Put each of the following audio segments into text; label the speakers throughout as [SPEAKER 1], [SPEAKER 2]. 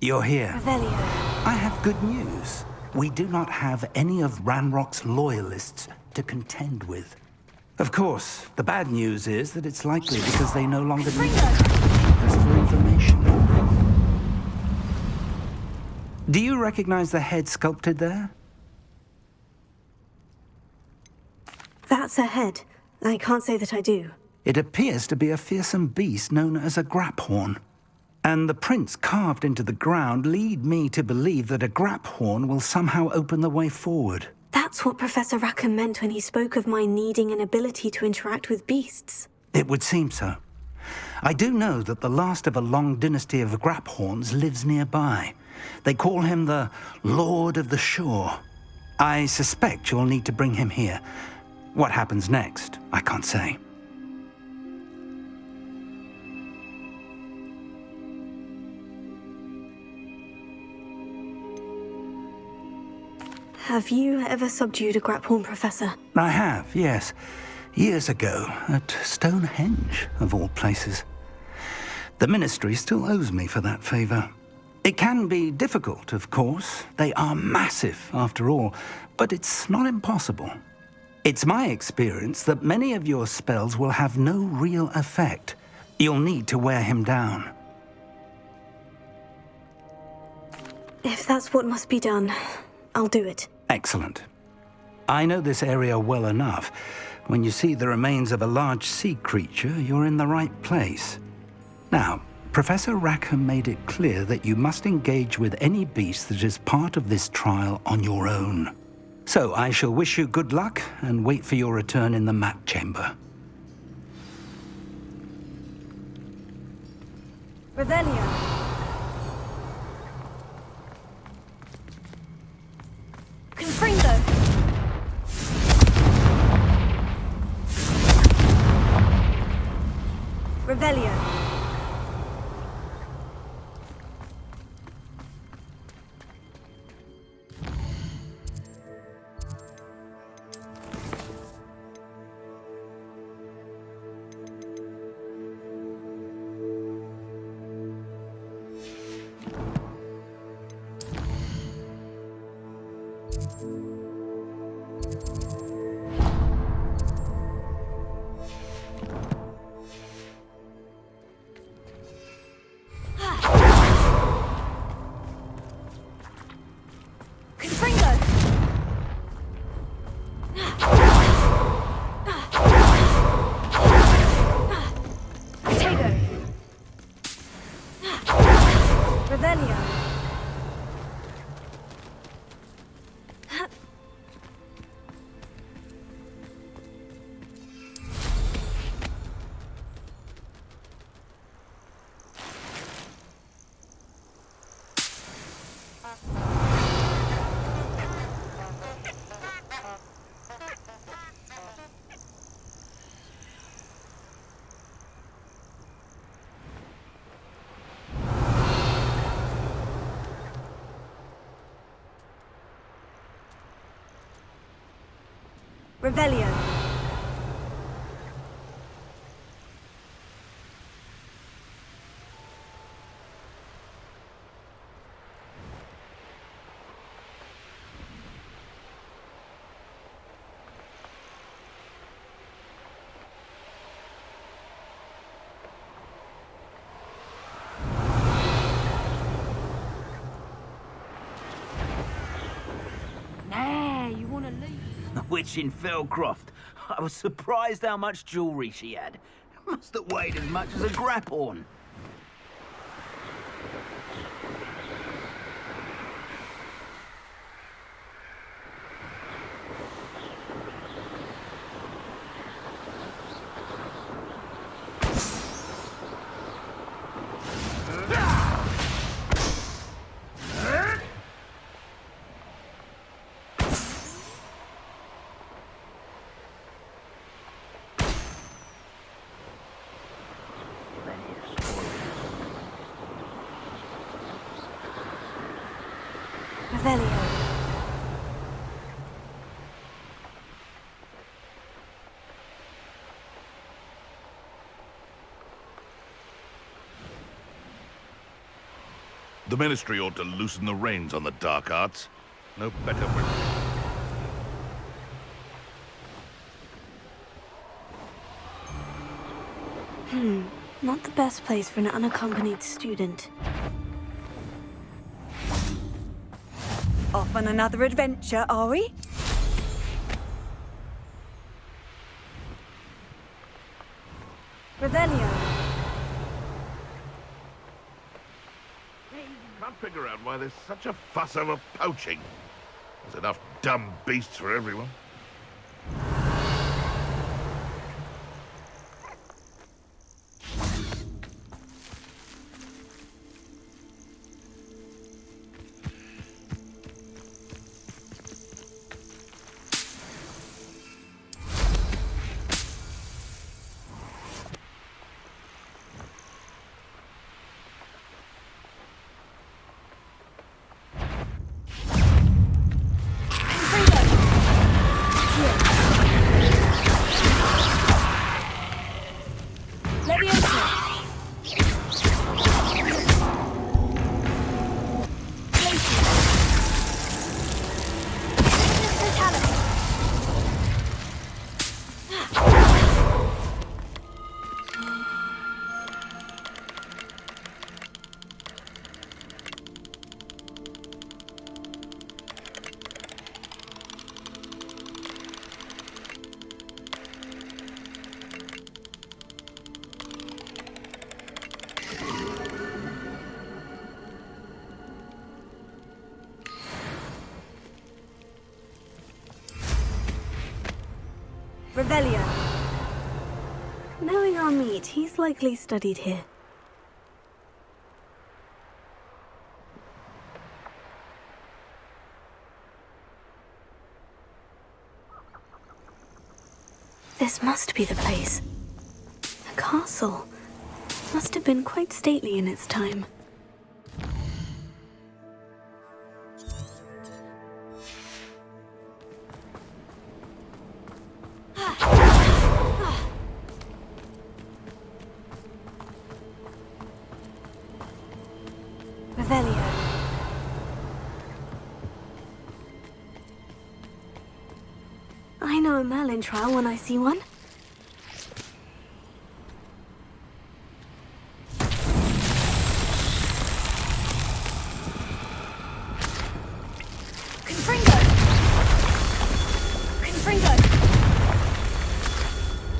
[SPEAKER 1] You're here.
[SPEAKER 2] Revelio.
[SPEAKER 1] I have good news. We do not have any of Ranrock's loyalists to contend with. Of course, the bad news is that it's likely because they no longer need us for information. Do you recognize the head sculpted there?
[SPEAKER 2] That's a head. I can't say that I do.
[SPEAKER 1] It appears to be a fearsome beast known as a graphorn. And the prints carved into the ground lead me to believe that a graphorn will somehow open the way forward.
[SPEAKER 2] That's what Professor Rackham meant when he spoke of my needing an ability to interact with beasts.
[SPEAKER 1] It would seem so. I do know that the last of a long dynasty of graphorns lives nearby. They call him the Lord of the Shore. I suspect you'll need to bring him here. What happens next, I can't say.
[SPEAKER 2] Have you ever subdued a graphorn, Professor?
[SPEAKER 1] I have, yes. Years ago, at Stonehenge, of all places. The Ministry still owes me for that favor. It can be difficult, of course. They are massive, after all, but it's not impossible. It's my experience that many of your spells will have no real effect. You'll need to wear him down.
[SPEAKER 2] If that's what must be done, I'll do it.
[SPEAKER 1] Excellent. I know this area well enough. When you see the remains of a large sea creature, you're in the right place. Now, Professor Rackham made it clear that you must engage with any beast that is part of this trial on your own. So I shall wish you good luck and wait for your return in the map chamber.
[SPEAKER 2] Revelio. Confringo. Revelio. Revelio.
[SPEAKER 3] Nah, you want to leave? Which in Felcroft. I was surprised how much jewelry she had. Must have weighed as much as a graphorn.
[SPEAKER 2] Revelio.
[SPEAKER 4] The Ministry ought to loosen the reins on the dark arts. No better...
[SPEAKER 2] Not the best place for an unaccompanied student.
[SPEAKER 5] Off on another adventure, are we? Revelio.
[SPEAKER 4] Can't figure out why there's such a fuss over poaching. There's enough dumb beasts for everyone.
[SPEAKER 2] Revelio. Knowing our meat, he's likely studied here. This must be the place. A castle. Must have been quite stately in its time. Revelio. I know a Merlin trial when I see one.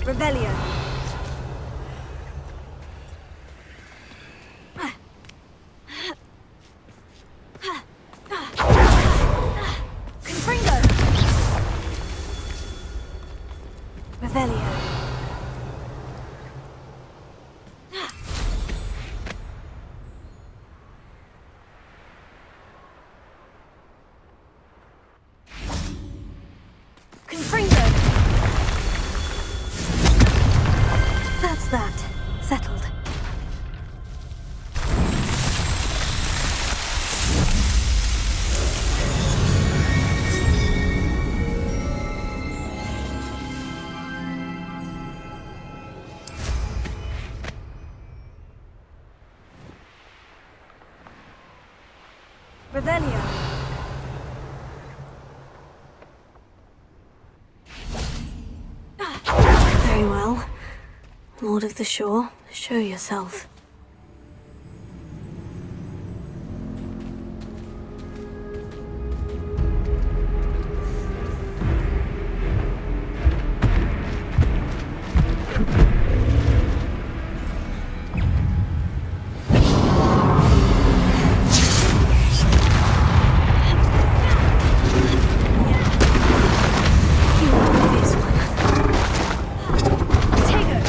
[SPEAKER 2] Revelio. Confringo. Revelio. Confringo. That's that. Settled. Revelio. Very well. Lord of the Shore, show yourself. You are this one. Take her.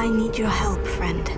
[SPEAKER 2] I need your help, friend.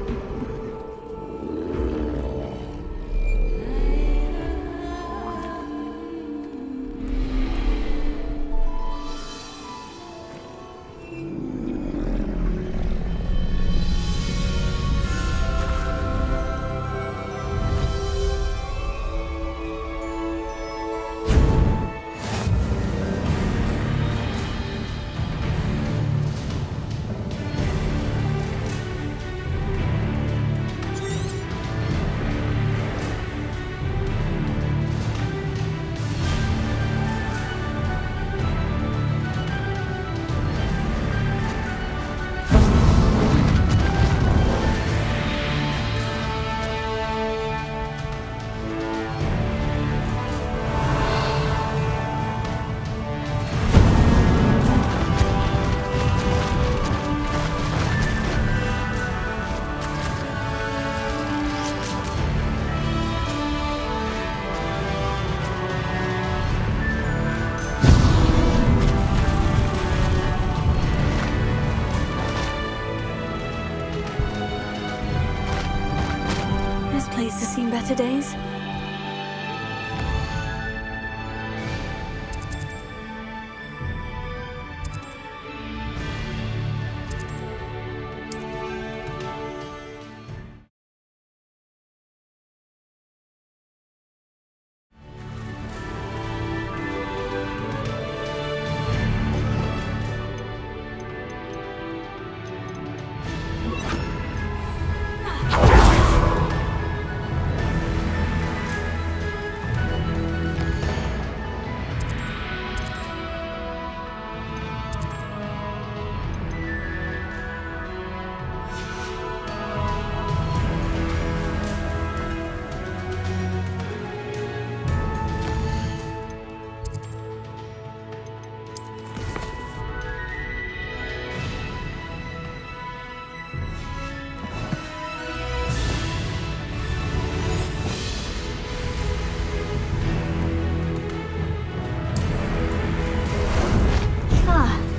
[SPEAKER 2] This place has seen better days.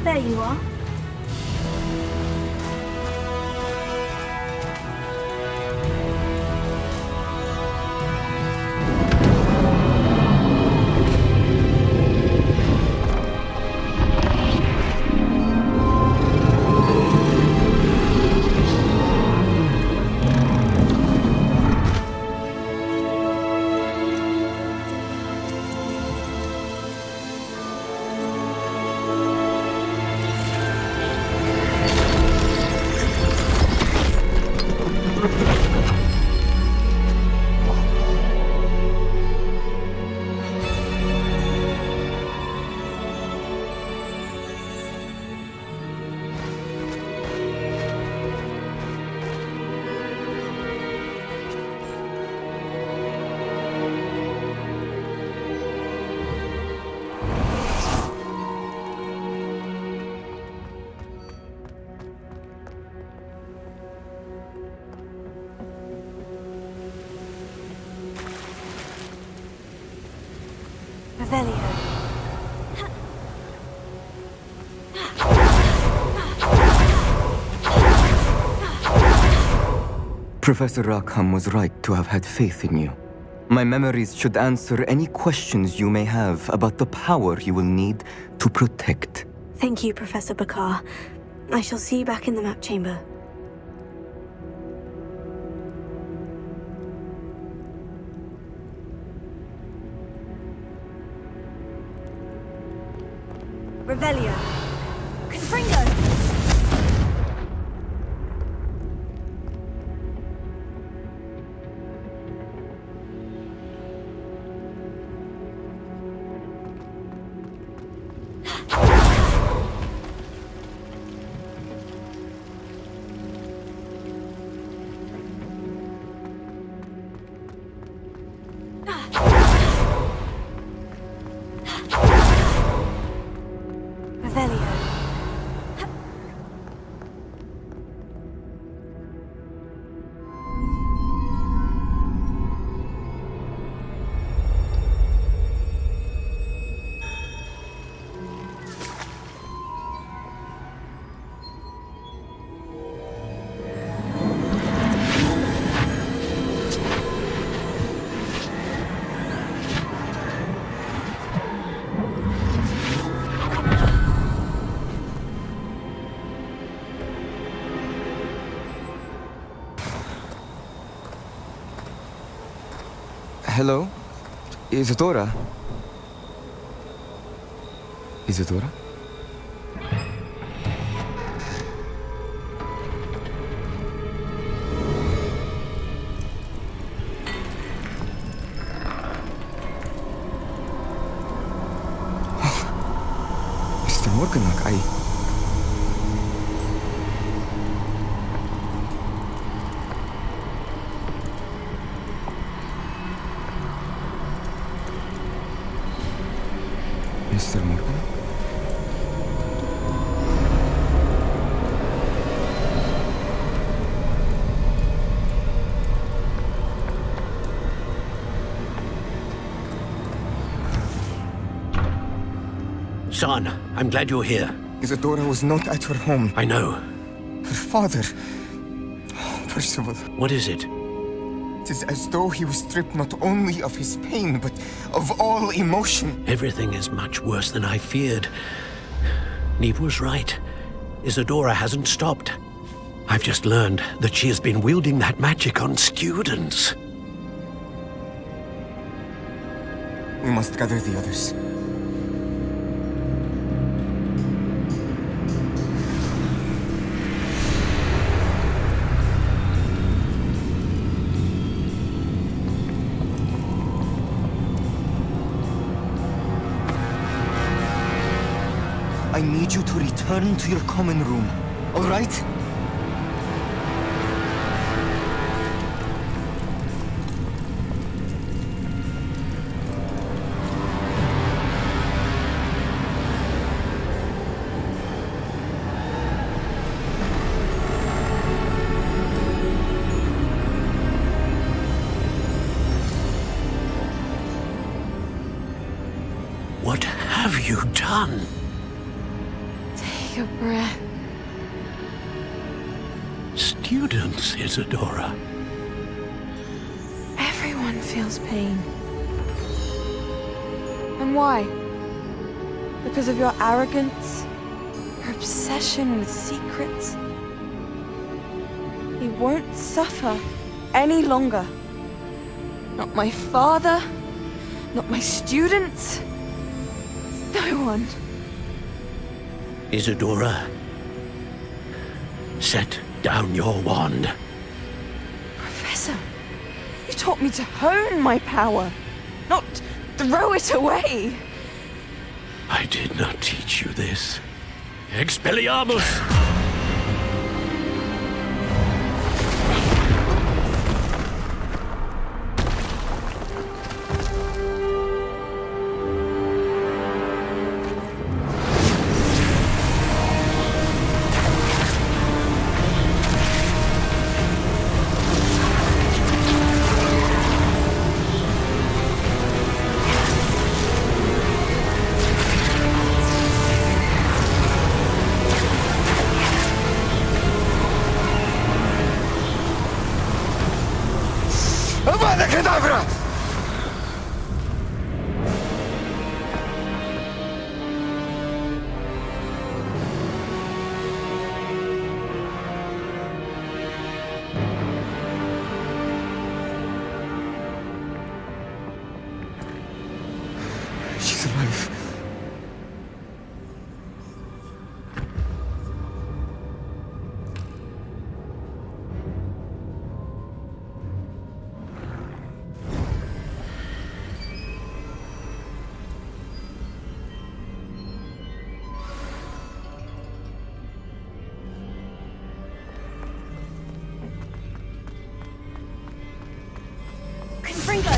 [SPEAKER 2] There you are. Revelio.
[SPEAKER 6] Professor Rackham was right to have had faith in you. My memories should answer any questions you may have about the power you will need to protect.
[SPEAKER 2] Thank you, Professor Bakar. I shall see you back in the map chamber.
[SPEAKER 5] Revelio. Confringo! Revelio.
[SPEAKER 6] Hello? Isadora? Isadora? Mr. Morganlock, Mr. Morgan?
[SPEAKER 7] Son, I'm glad you're here.
[SPEAKER 6] Isadora was not at her home.
[SPEAKER 7] I know.
[SPEAKER 6] Her father... Percival.
[SPEAKER 7] What is it?
[SPEAKER 6] It is as though he was stripped not only of his pain, but of all emotion.
[SPEAKER 7] Everything is much worse than I feared. Neve was right. Isadora hasn't stopped. I've just learned that she has been wielding that magic on students.
[SPEAKER 6] We must gather the others. I need you to return to your common room, all right?
[SPEAKER 7] What have you done?
[SPEAKER 8] Take a breath.
[SPEAKER 7] Students, Isadora.
[SPEAKER 8] Everyone feels pain. And why? Because of your arrogance? Your obsession with secrets? He won't suffer any longer. Not my father, not my students, no one.
[SPEAKER 7] Isadora, set down your wand.
[SPEAKER 8] Professor, you taught me to hone my power, not throw it away.
[SPEAKER 7] I did not teach you this. Expelliarmus!
[SPEAKER 6] Avada Kedavra! She's alive.
[SPEAKER 5] Confringo!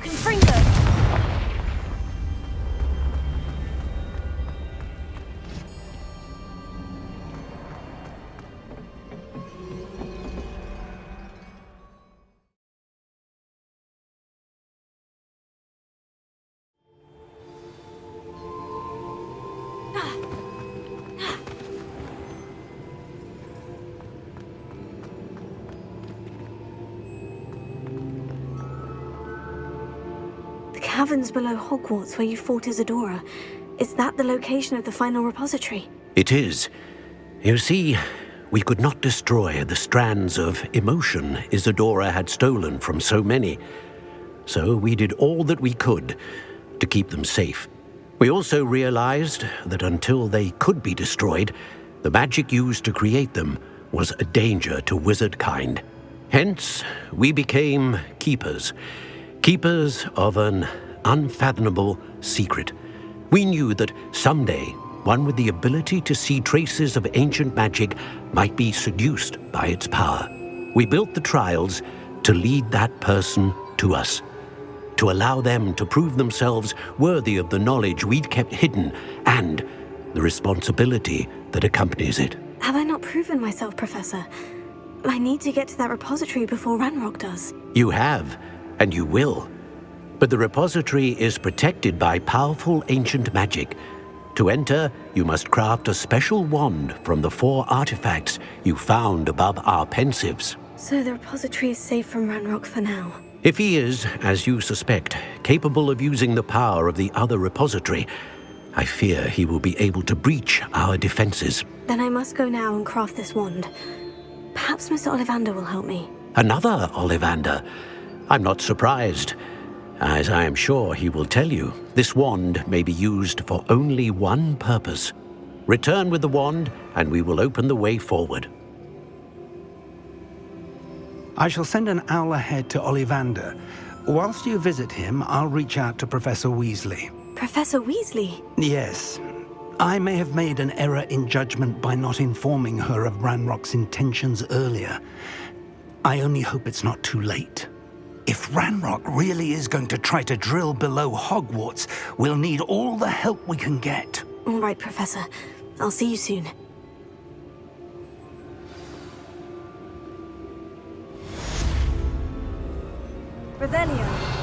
[SPEAKER 5] Confringo!
[SPEAKER 2] The caverns below Hogwarts where you fought Isadora. Is that the location of the final repository?
[SPEAKER 7] It is. You see, We could not destroy the strands of emotion Isadora had stolen from so many, so we did all that we could to keep them safe. We also realized that until they could be destroyed, the magic used to create them was a danger to wizard kind. Hence, we became keepers. Keepers of an unfathomable secret. We knew that someday, one with the ability to see traces of ancient magic might be seduced by its power. We built the trials to lead that person to us, to allow them to prove themselves worthy of the knowledge we'd kept hidden and the responsibility that accompanies it.
[SPEAKER 2] Have I not proven myself, Professor? I need to get to that repository before Ranrock does.
[SPEAKER 7] You have, and you will. But the repository is protected by powerful ancient magic. To enter, you must craft a special wand from the 4 artifacts you found above our pensives.
[SPEAKER 2] So the repository is safe from Ranrock for now.
[SPEAKER 7] If he is, as you suspect, capable of using the power of the other repository, I fear he will be able to breach our defenses.
[SPEAKER 2] Then I must go now and craft this wand. Perhaps Mr. Ollivander will help me.
[SPEAKER 7] Another Ollivander? I'm not surprised. As I am sure he will tell you, this wand may be used for only one purpose. Return with the wand, and we will open the way forward.
[SPEAKER 1] I shall send an owl ahead to Ollivander. Whilst you visit him, I'll reach out to Professor Weasley.
[SPEAKER 2] Professor Weasley?
[SPEAKER 1] Yes. I may have made an error in judgment by not informing her of Ranrock's intentions earlier. I only hope it's not too late. If Ranrock really is going to try to drill below Hogwarts, we'll need all the help we can get.
[SPEAKER 2] All right, Professor. I'll see you soon.
[SPEAKER 5] Revelio.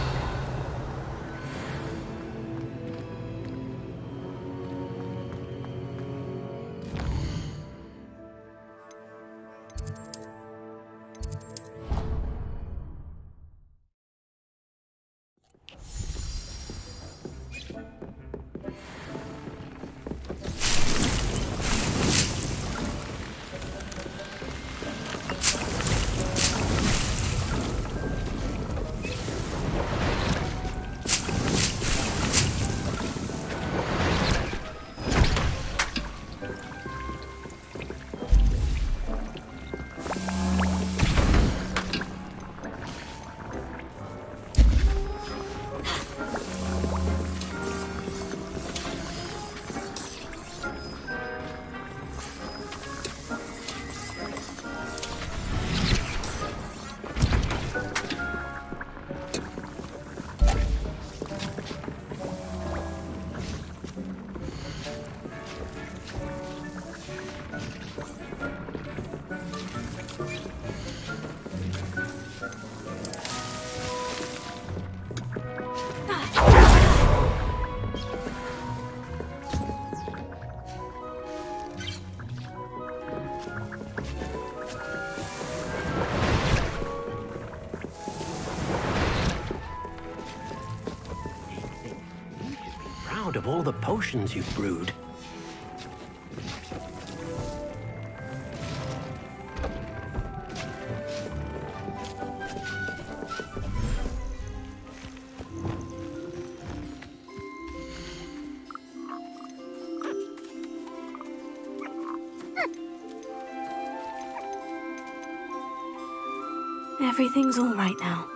[SPEAKER 7] Of all the potions you've brewed.
[SPEAKER 2] Everything's all right now.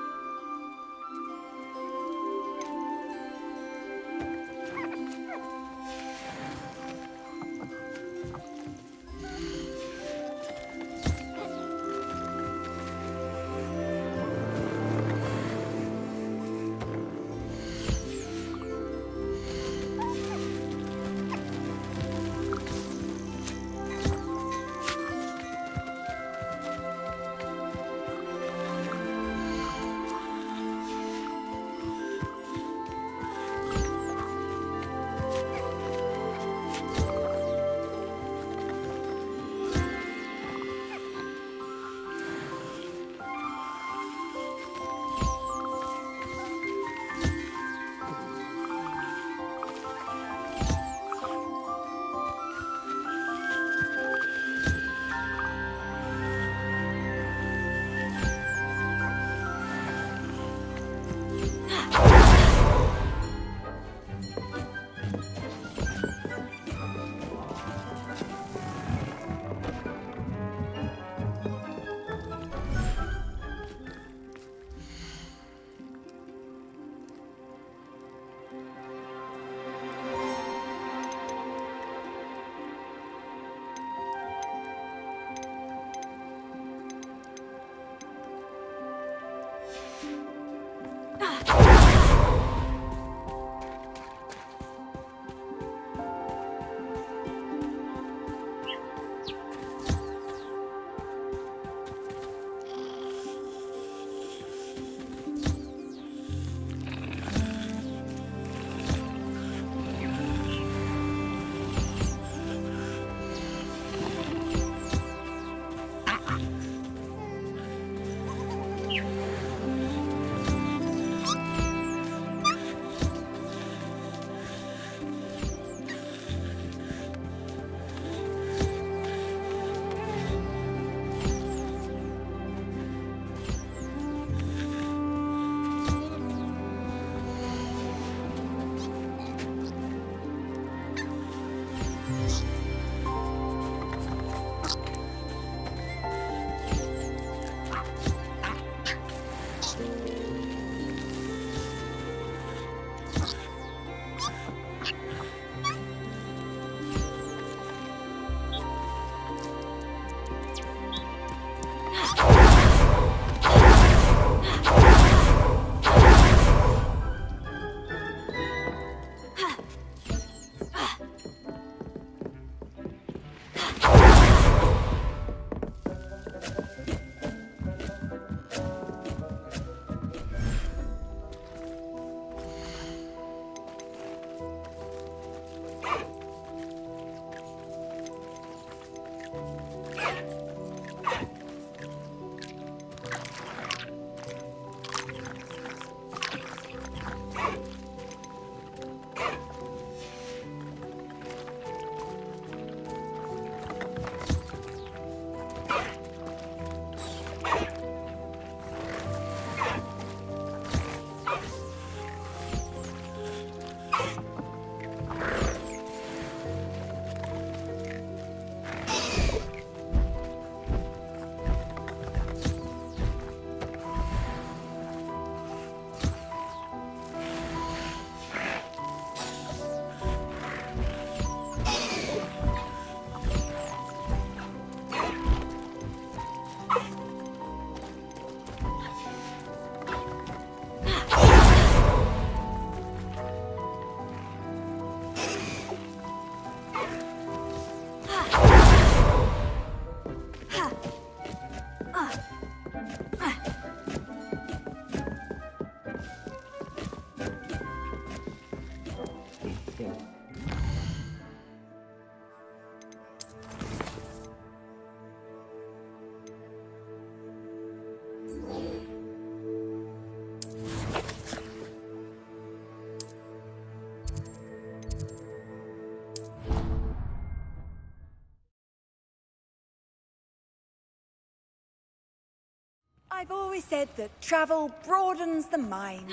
[SPEAKER 5] always said that travel broadens the mind.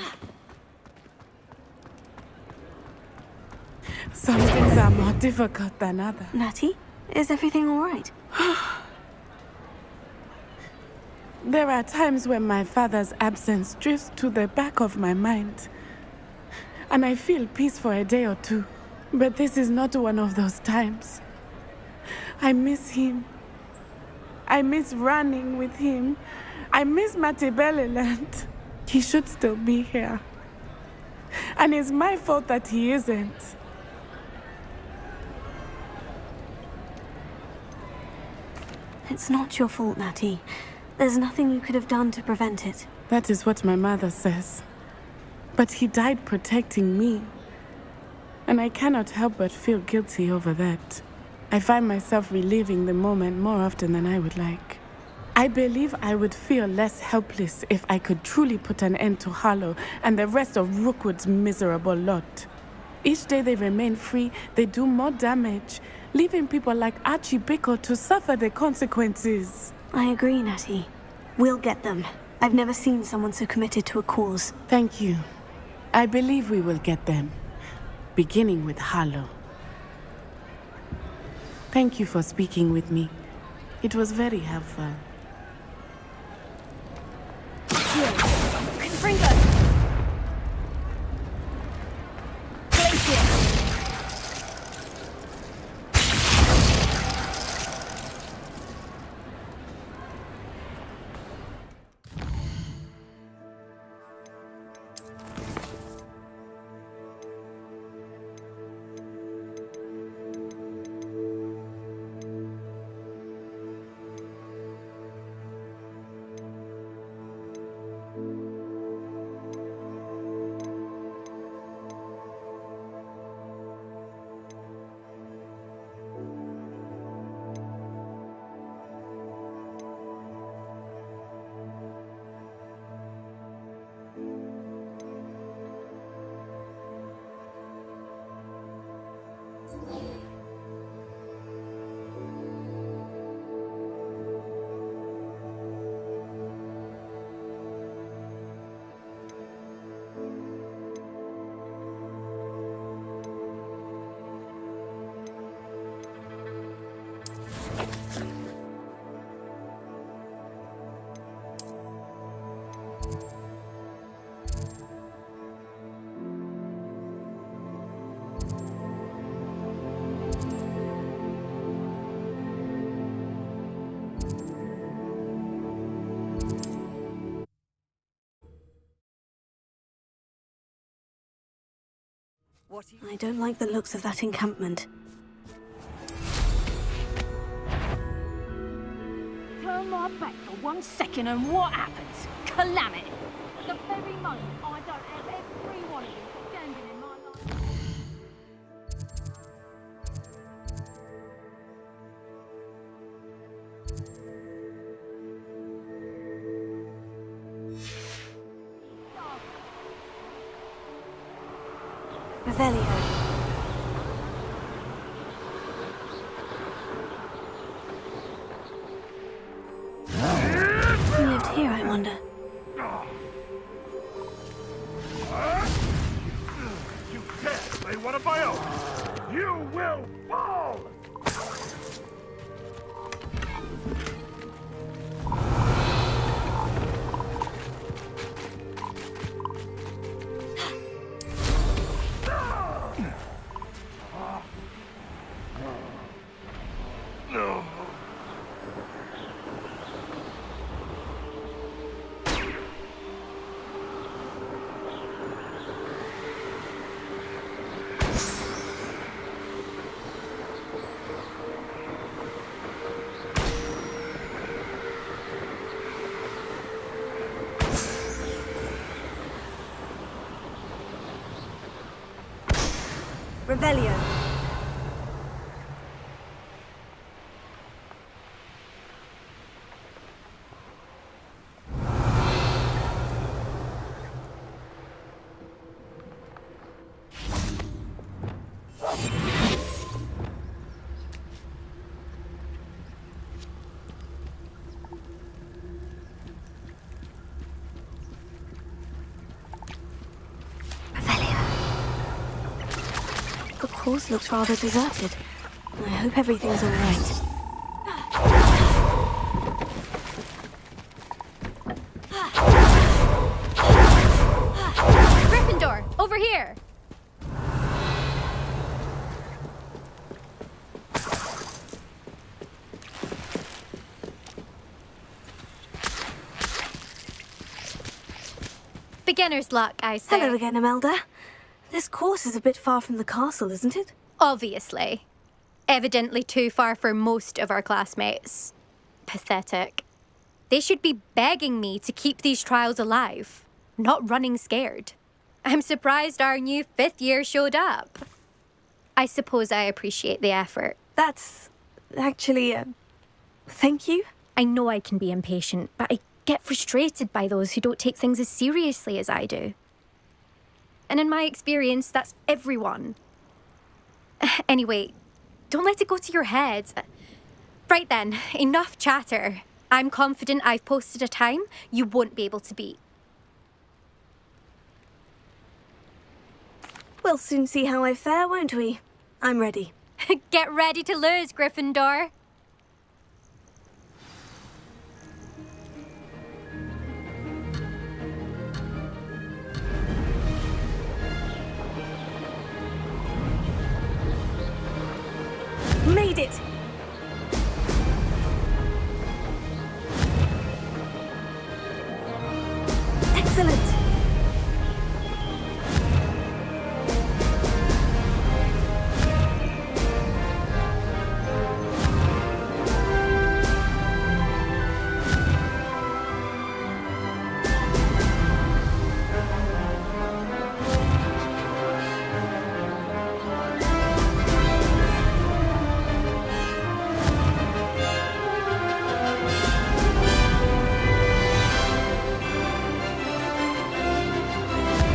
[SPEAKER 9] Some things are more difficult than others.
[SPEAKER 2] Natty, is everything all right?
[SPEAKER 9] There are times when my father's absence drifts to the back of my mind, and I feel peace for a day or two. But this is not one of those times. I miss him. I miss running with him. I miss Matibeleland. He should still be here. And it's my fault that he isn't.
[SPEAKER 2] It's not your fault, Natty. There's nothing you could have done to prevent it.
[SPEAKER 9] That is what my mother says. But he died protecting me. And I cannot help but feel guilty over that. I find myself reliving the moment more often than I would like. I believe I would feel less helpless if I could truly put an end to Harlow and the rest of Rookwood's miserable lot. Each day they remain free, they do more damage, leaving people like Archie Bickle to suffer the consequences.
[SPEAKER 2] I agree, Natty. We'll get them. I've never seen someone so committed to a cause.
[SPEAKER 9] Thank you. I believe we will get them, beginning with Harlow. Thank you for speaking with me. It was very helpful.
[SPEAKER 5] Confringo! Glacier!
[SPEAKER 2] I don't like the looks of that encampment.
[SPEAKER 10] Turn my back for 1 second and what happens? Calamity. The very moment I don't have every one of you standing in my life.
[SPEAKER 2] Revelio. Who lived here, I wonder?
[SPEAKER 4] You dare play one of my own! You will fall!
[SPEAKER 5] Revelio.
[SPEAKER 2] The course looks rather deserted. I hope everything's all right.
[SPEAKER 10] Gryffindor, over here! Beginner's luck, I say.
[SPEAKER 2] Hello again, Imelda. This course is a bit far from the castle, isn't it?
[SPEAKER 10] Obviously. Evidently too far for most of our classmates. Pathetic. They should be begging me to keep these trials alive, not running scared. I'm surprised our new 5th year showed up. I suppose I appreciate the effort.
[SPEAKER 2] That's actually, thank you.
[SPEAKER 10] I know I can be impatient, but I get frustrated by those who don't take things as seriously as I do. And in my experience, that's everyone. Anyway, don't let it go to your head. Right then, enough chatter. I'm confident I've posted a time you won't be able to beat.
[SPEAKER 2] We'll soon see how I fare, won't we? I'm ready.
[SPEAKER 10] Get ready to lose, Gryffindor.
[SPEAKER 2] Made it! Excellent!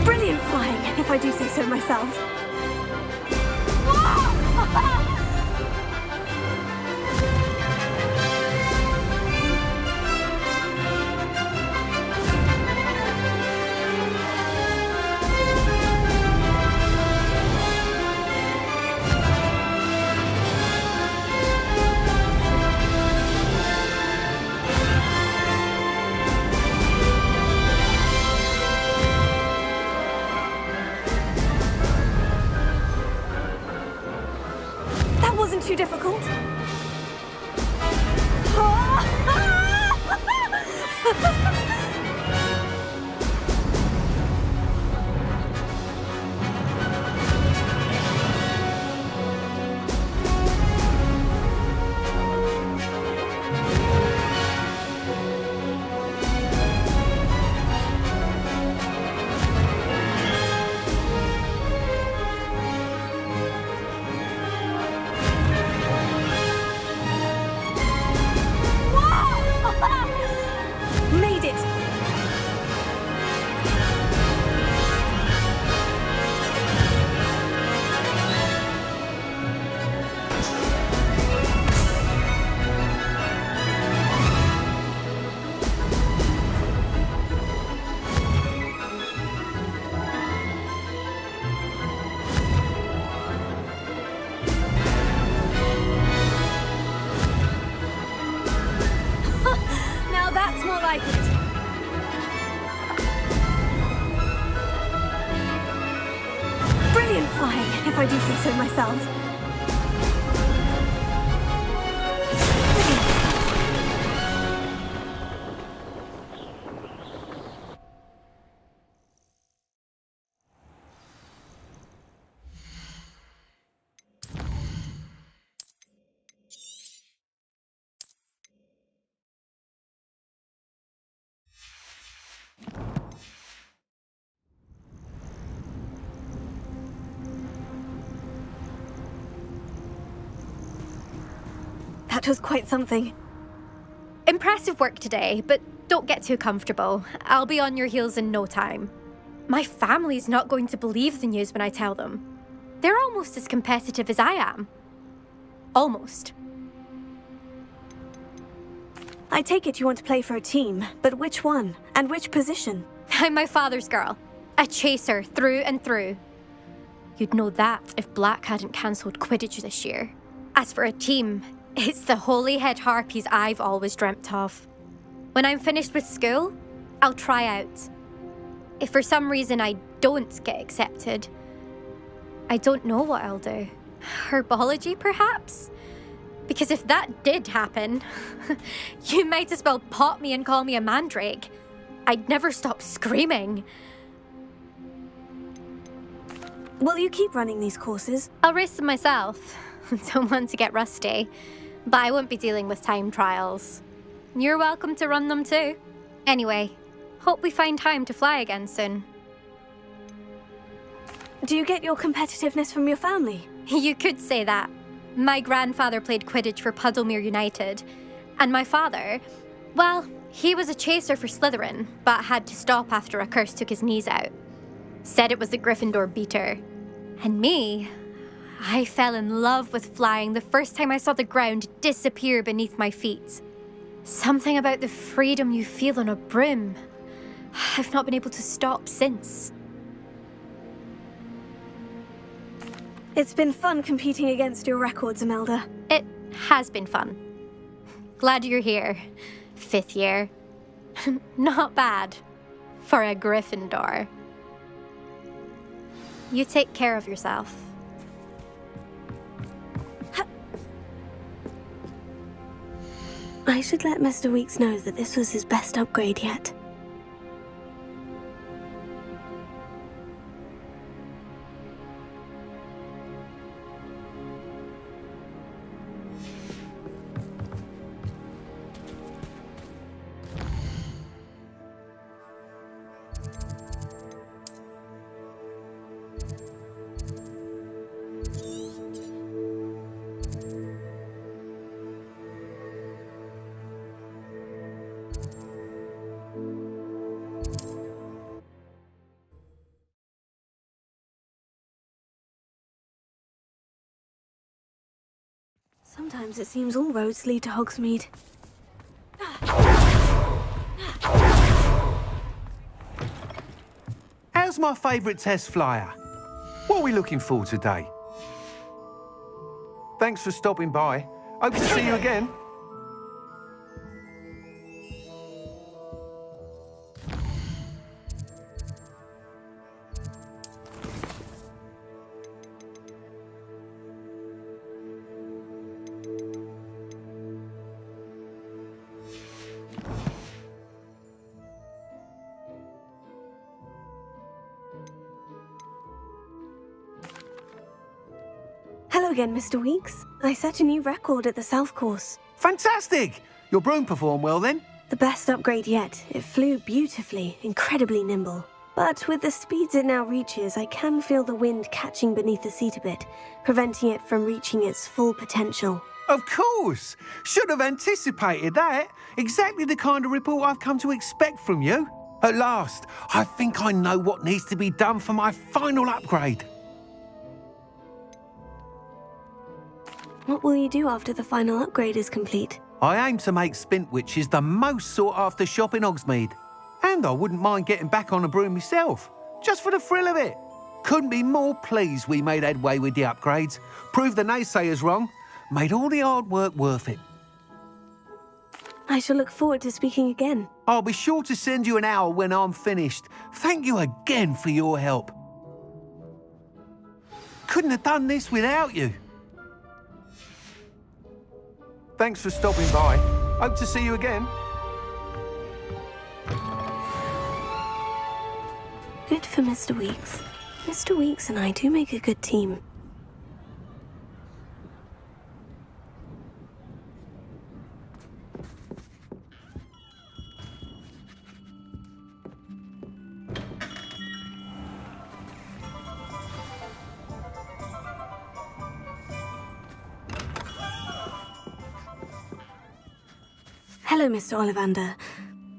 [SPEAKER 2] Brilliant flying, if I do say so myself. That wasn't too difficult. Made it! Now that's more like it. Brilliant flying, if I do say so myself. That was quite something.
[SPEAKER 10] Impressive work today, but don't get too comfortable. I'll be on your heels in no time. My family's not going to believe the news when I tell them. They're almost as competitive as I am. Almost.
[SPEAKER 2] I take it you want to play for a team, but which one? And which position?
[SPEAKER 10] I'm my father's girl. A chaser through and through. You'd know that if Black hadn't cancelled Quidditch this year. As for a team, it's the holy-head harpies I've always dreamt of. When I'm finished with school, I'll try out. If for some reason I don't get accepted, I don't know what I'll do. Herbology, perhaps? Because if that did happen, you might as well pop me and call me a mandrake. I'd never stop screaming.
[SPEAKER 2] Will you keep running these courses?
[SPEAKER 10] I'll race them myself. Don't want to get rusty. But I won't be dealing with time trials. You're welcome to run them too. Anyway, hope we find time to fly again soon.
[SPEAKER 2] Do you get your competitiveness from your family?
[SPEAKER 10] You could say that. My grandfather played Quidditch for Puddlemere United. And my father, well, he was a chaser for Slytherin, but had to stop after a curse took his knees out. Said it was the Gryffindor beater. And me, I fell in love with flying the first time I saw the ground disappear beneath my feet. Something about the freedom you feel on a broom. I've not been able to stop since.
[SPEAKER 2] It's been fun competing against your records, Imelda.
[SPEAKER 10] It has been fun. Glad you're here. 5th year. Not bad. For a Gryffindor. You take care of yourself.
[SPEAKER 2] I should let Mr. Weeks know that this was his best upgrade yet. Sometimes it seems all roads lead to Hogsmeade.
[SPEAKER 11] How's my favourite test flyer? What are we looking for today? Thanks for stopping by. Hope to see you again.
[SPEAKER 2] Hello again, Mr. Weeks. I set a new record at the South Course.
[SPEAKER 11] Fantastic! Your broom performed well then?
[SPEAKER 2] The best upgrade yet. It flew beautifully, incredibly nimble. But with the speeds it now reaches, I can feel the wind catching beneath the seat a bit, preventing it from reaching its full potential.
[SPEAKER 11] Of course! Should have anticipated that. Exactly the kind of report I've come to expect from you. At last, I think I know what needs to be done for my final upgrade.
[SPEAKER 2] What will you do after the final upgrade is complete?
[SPEAKER 11] I aim to make Spintwitches the most sought-after shop in Hogsmeade. And I wouldn't mind getting back on a broom myself, just for the thrill of it. Couldn't be more pleased we made headway with the upgrades, proved the naysayers wrong, made all the hard work worth it.
[SPEAKER 2] I shall look forward to speaking again.
[SPEAKER 11] I'll be sure to send you an hour when I'm finished. Thank you again for your help. Couldn't have done this without you. Thanks for stopping by. Hope to see you again.
[SPEAKER 2] Good for Mr. Weeks. Mr. Weeks and I do make a good team. Hello, Mr. Ollivander.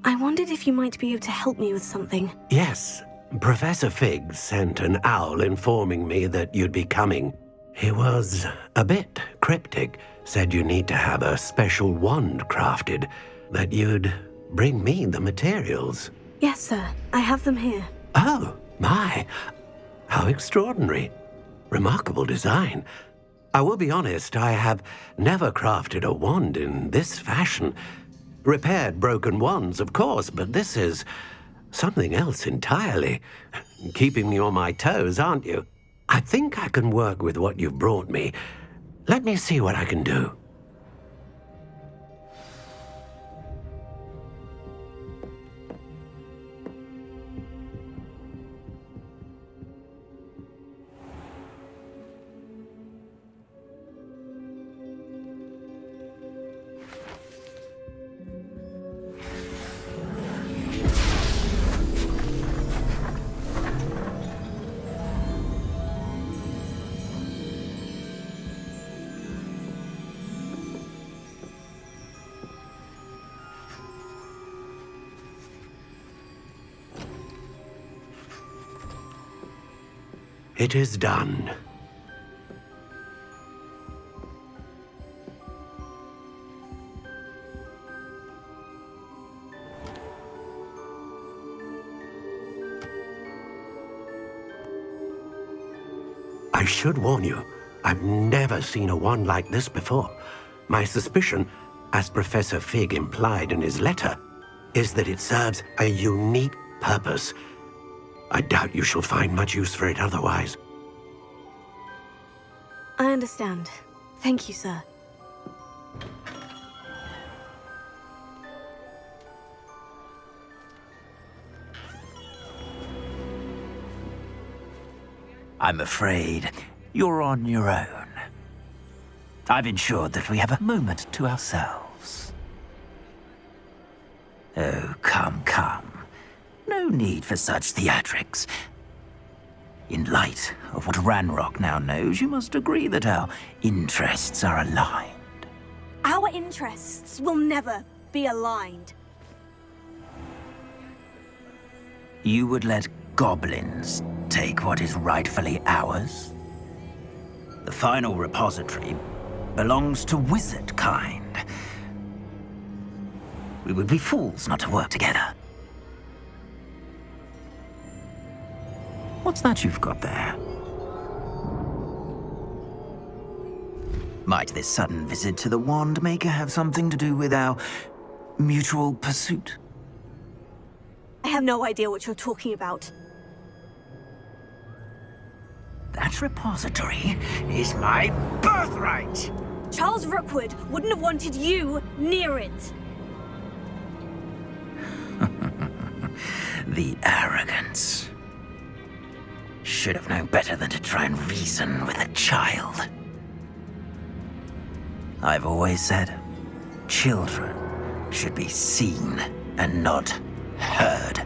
[SPEAKER 2] I wondered if you might be able to help me with something.
[SPEAKER 7] Yes, Professor Fig sent an owl informing me that you'd be coming. He was a bit cryptic, said you need to have a special wand crafted, that you'd bring me the materials.
[SPEAKER 2] Yes, sir. I have them here.
[SPEAKER 7] Oh, my. How extraordinary. remarkable design. I will be honest, I have never crafted a wand in this fashion. Repaired broken wands, of course, but this is something else entirely. Keeping me on my toes, aren't you? I think I can work with what you've brought me. Let me see what I can do. It is done. I should warn you, I've never seen a wand like this before. My suspicion, as Professor Fig implied in his letter, is that it serves a unique purpose. I doubt you shall find much use for it otherwise.
[SPEAKER 2] I understand. Thank you, sir.
[SPEAKER 3] I'm afraid you're on your own. I've ensured that we have a moment to ourselves. Oh, come, come. No need for such theatrics. In light of what Ranrock now knows, you must agree that our interests are aligned.
[SPEAKER 5] Our interests will never be aligned.
[SPEAKER 3] You would let goblins take what is rightfully ours? The final repository belongs to wizard kind. We would be fools not to work together. What's that you've got there? Might this sudden visit to the Wand Maker have something to do with our mutual pursuit?
[SPEAKER 5] I have no idea what you're talking about.
[SPEAKER 3] That repository is my birthright!
[SPEAKER 5] Charles Rookwood wouldn't have wanted you near it.
[SPEAKER 3] The arrogance. Should have known better than to try and reason with a child. I've always said, children should be seen and not heard.